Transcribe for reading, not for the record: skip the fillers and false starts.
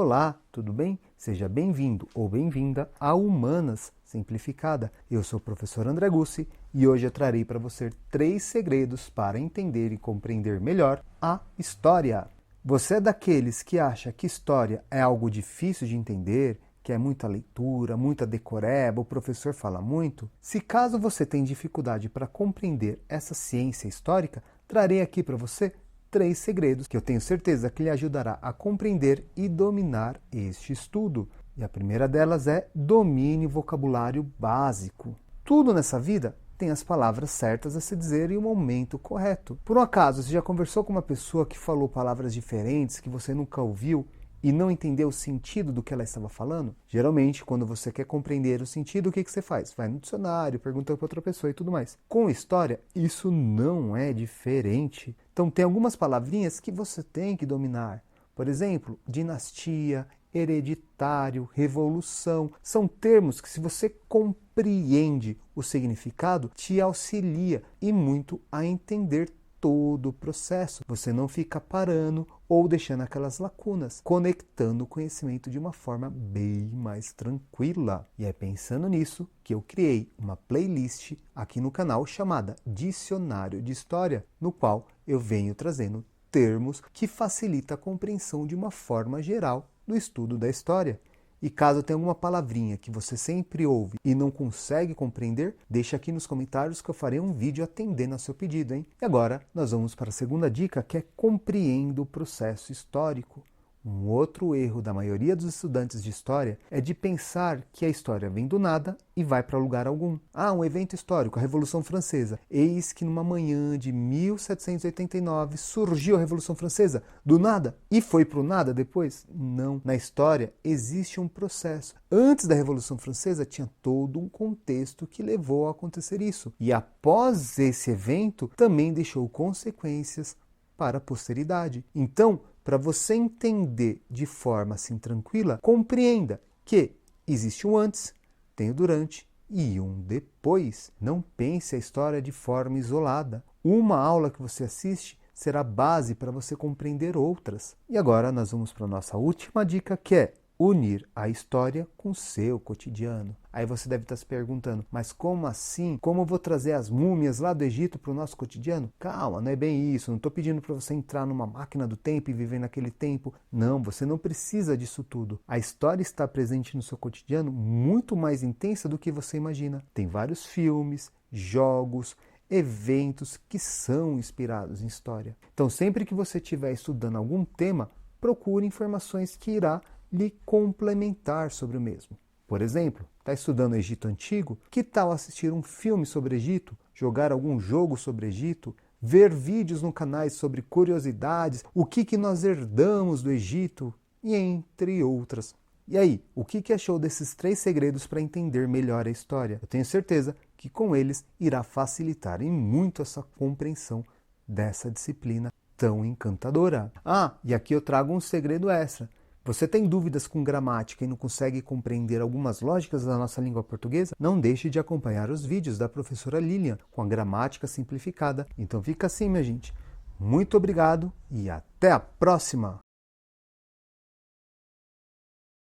Olá, tudo bem? Seja bem-vindo ou bem-vinda a Humanas Simplificada. Eu sou o professor André Gussi e hoje eu trarei para você 3 segredos para entender e compreender melhor a história. Você é daqueles que acha que história é algo difícil de entender, que é muita leitura, muita decoreba, o professor fala muito? Se caso você tem dificuldade para compreender essa ciência histórica, trarei aqui para você 3 segredos que eu tenho certeza que lhe ajudará a compreender e dominar este estudo. E a primeira delas é domine vocabulário básico. Tudo nessa vida tem as palavras certas a se dizer em um momento correto. Por um acaso, você já conversou com uma pessoa que falou palavras diferentes que você nunca ouviu e não entendeu o sentido do que ela estava falando? Geralmente, quando você quer compreender o sentido, o que você faz? Vai no dicionário, pergunta para outra pessoa e tudo mais. Com história, isso não é diferente. Então, tem algumas palavrinhas que você tem que dominar. Por exemplo, dinastia, hereditário, revolução. São termos que, se você compreende o significado, te auxilia e muito a entender todo o processo. Você não fica parando ou deixando aquelas lacunas, conectando o conhecimento de uma forma bem mais tranquila. E é pensando nisso que eu criei uma playlist aqui no canal chamada Dicionário de História, no qual eu venho trazendo termos que facilitam a compreensão de uma forma geral do estudo da história. E caso tenha alguma palavrinha que você sempre ouve e não consegue compreender, deixa aqui nos comentários que eu farei um vídeo atendendo ao seu pedido, hein? E agora nós vamos para a segunda dica, que é compreenda o processo histórico. Um outro erro da maioria dos estudantes de história é de pensar que a história vem do nada e vai para lugar algum. Um evento histórico, a Revolução Francesa. Eis que numa manhã de 1789 surgiu a Revolução Francesa do nada e foi para o nada depois? Não. Na história existe um processo. Antes da Revolução Francesa tinha todo um contexto que levou a acontecer isso. E após esse evento também deixou consequências para a posteridade. Então, para você entender de forma assim tranquila, compreenda que existe um antes, tem o durante e um depois. Não pense a história de forma isolada. Uma aula que você assiste será base para você compreender outras. E agora nós vamos para a nossa última dica, que é unir a história com o seu cotidiano. Aí você deve estar se perguntando, mas como assim? Como eu vou trazer as múmias lá do Egito para o nosso cotidiano? Calma, não é bem isso. Não estou pedindo para você entrar numa máquina do tempo e viver naquele tempo. Não, você não precisa disso tudo. A história está presente no seu cotidiano muito mais intensa do que você imagina. Tem vários filmes, jogos, eventos que são inspirados em história. Então, sempre que você estiver estudando algum tema, procure informações que irá lhe complementar sobre o mesmo. Por exemplo, está estudando Egito Antigo? Que tal assistir um filme sobre Egito? Jogar algum jogo sobre Egito? Ver vídeos no canal sobre curiosidades? O que nós herdamos do Egito? E entre outras. E aí, o que achou desses 3 segredos para entender melhor a história? Eu tenho certeza que com eles irá facilitar em muito essa compreensão dessa disciplina tão encantadora. E aqui eu trago um segredo extra. Você tem dúvidas com gramática e não consegue compreender algumas lógicas da nossa língua portuguesa? Não deixe de acompanhar os vídeos da professora Lilian com a gramática simplificada. Então fica assim, minha gente. Muito obrigado e até a próxima!